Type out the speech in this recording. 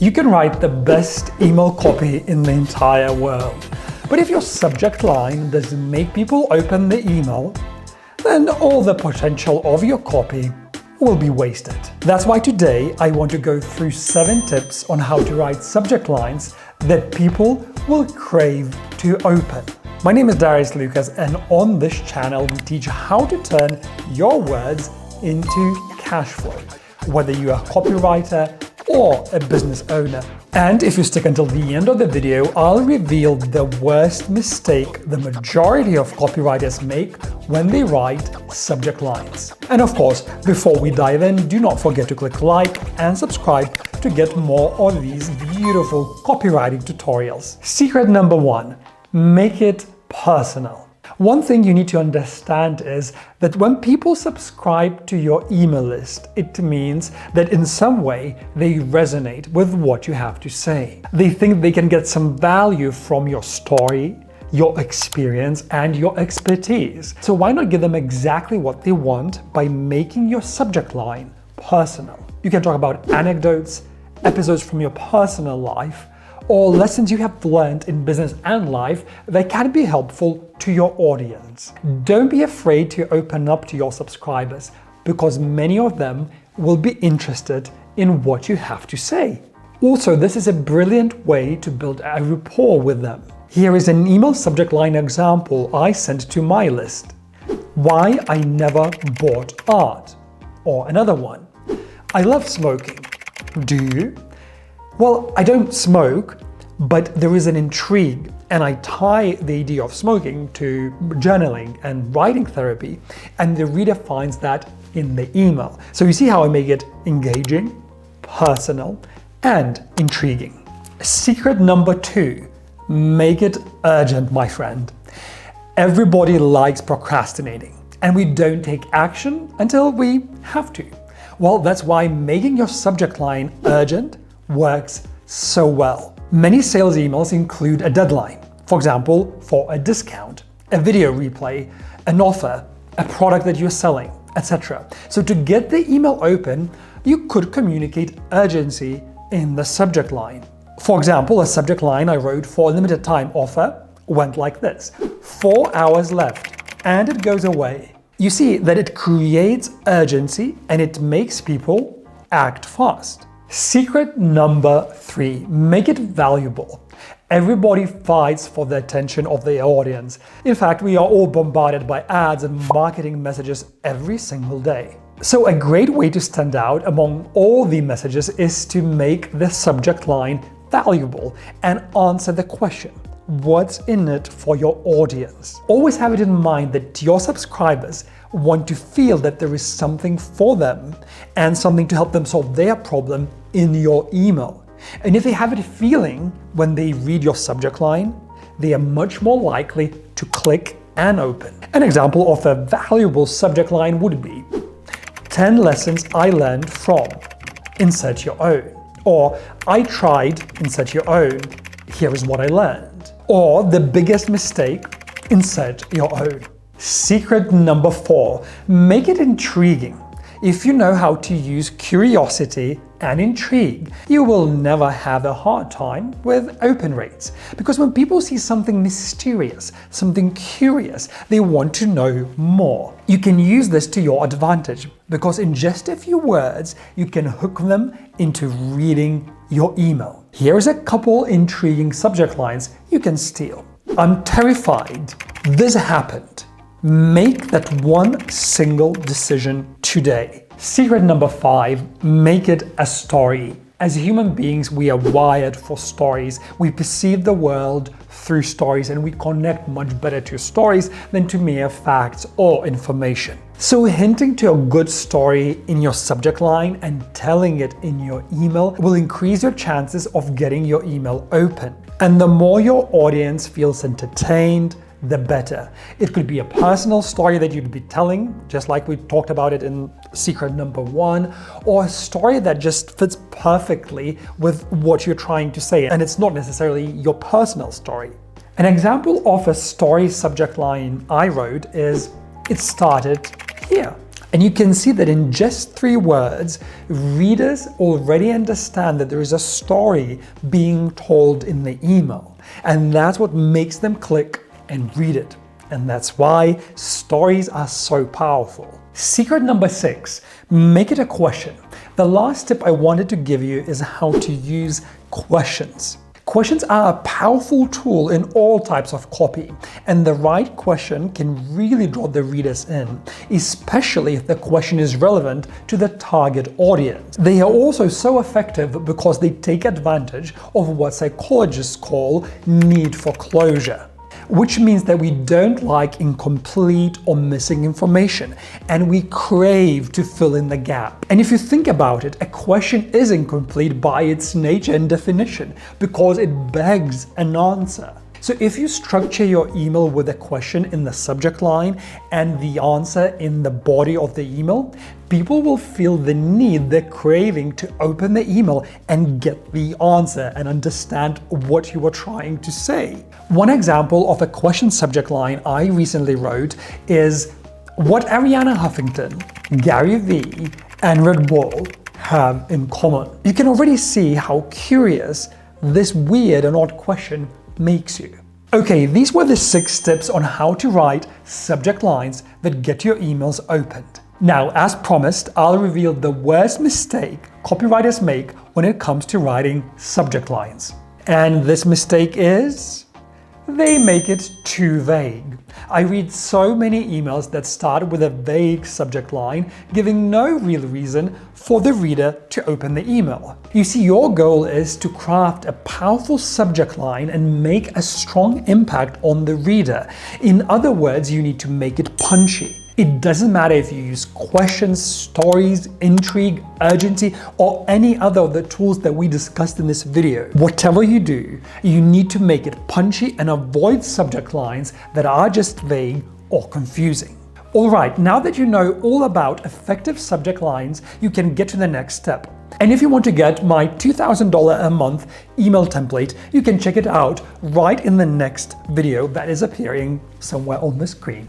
You can write the best email copy in the entire world. But if your subject line doesn't make people open the email, then all the potential of your copy will be wasted. That's why today I want to go through 7 tips on how to write subject lines that people will crave to open. My name is Darius Lucas, and on this channel we teach how to turn your words into cash flow, whether you are a copywriter or a business owner. And if you stick until the end of the video, I'll reveal the worst mistake the majority of copywriters make when they write subject lines. And of course, before we dive in, do not forget to click like and subscribe to get more of these beautiful copywriting tutorials. Secret number 1, make it personal. One thing you need to understand is that when people subscribe to your email list, it means that in some way they resonate with what you have to say. They think they can get some value from your story, your experience, and your expertise. So why not give them exactly what they want by making your subject line personal? You can talk about anecdotes, episodes from your personal life, or lessons you have learned in business and life that can be helpful to your audience. Don't be afraid to open up to your subscribers, because many of them will be interested in what you have to say. Also, this is a brilliant way to build a rapport with them. Here is an email subject line example I sent to my list. Why I never bought art. Or another one. I love smoking. Do you? Well, I don't smoke, but there is an intrigue, and I tie the idea of smoking to journaling and writing therapy, and the reader finds that in the email. So you see how I make it engaging, personal, and intriguing. Secret number 2, make it urgent, my friend. Everybody likes procrastinating, and we don't take action until we have to. Well, that's why making your subject line urgent works so well. Many sales emails include a deadline. For example, for a discount, a video replay, an offer, a product that you're selling, etc. So to get the email open, you could communicate urgency in the subject line. For example, a subject line I wrote for a limited time offer went like this: 4 hours left, and it goes away. You see that it creates urgency and it makes people act fast. Secret number 3, make it valuable. Everybody fights for the attention of their audience. In fact, we are all bombarded by ads and marketing messages every single day. So a great way to stand out among all the messages is to make the subject line valuable and answer the question, what's in it for your audience? Always have it in mind that your subscribers want to feel that there is something for them and something to help them solve their problem in your email. And if they have a feeling when they read your subject line, they are much more likely to click and open. An example of a valuable subject line would be 10 lessons I learned from, insert your own. Or I tried, insert your own, here is what I learned. Or the biggest mistake, insert your own. Secret number 4, make it intriguing. If you know how to use curiosity and intrigue, you will never have a hard time with open rates. Because when people see something mysterious, something curious, they want to know more. You can use this to your advantage, because in just a few words, you can hook them into reading your email. Here's a couple intriguing subject lines you can steal. I'm terrified. This happened. Make that one single decision today. Secret number 5, make it a story. As human beings, we are wired for stories. We perceive the world through stories, and we connect much better to stories than to mere facts or information. So hinting to a good story in your subject line and telling it in your email will increase your chances of getting your email open. And the more your audience feels entertained, the better. It could be a personal story that you'd be telling, just like we talked about it in secret number 1, or a story that just fits perfectly with what you're trying to say, and it's not necessarily your personal story. An example of a story subject line I wrote is, it started here. And you can see that in just 3 words, readers already understand that there is a story being told in the email. And that's what makes them click and read it. And that's why stories are so powerful. Secret number 6, make it a question. The last tip I wanted to give you is how to use questions. Questions are a powerful tool in all types of copy, and the right question can really draw the readers in, especially if the question is relevant to the target audience. They are also so effective because they take advantage of what psychologists call need for closure, which means that we don't like incomplete or missing information, and we crave to fill in the gap. And if you think about it, a question is incomplete by its nature and definition because it begs an answer. So if you structure your email with a question in the subject line and the answer in the body of the email, people will feel the need, the craving to open the email and get the answer and understand what you were trying to say. One example of a question subject line I recently wrote is, what Arianna Huffington, Gary Vee, and Red Bull have in common. You can already see how curious this weird and odd question makes you. Okay, these were the 6 tips on how to write subject lines that get your emails opened. Now, as promised, I'll reveal the worst mistake copywriters make when it comes to writing subject lines. And this mistake is they make it too vague. I read so many emails that start with a vague subject line, giving no real reason for the reader to open the email. You see, your goal is to craft a powerful subject line and make a strong impact on the reader. In other words, you need to make it punchy. It doesn't matter if you use questions, stories, intrigue, urgency, or any other of the tools that we discussed in this video. Whatever you do, you need to make it punchy and avoid subject lines that are just vague or confusing. Alright, now that you know all about effective subject lines, you can get to the next step. And if you want to get my $2,000 a month email template, you can check it out right in the next video that is appearing somewhere on the screen.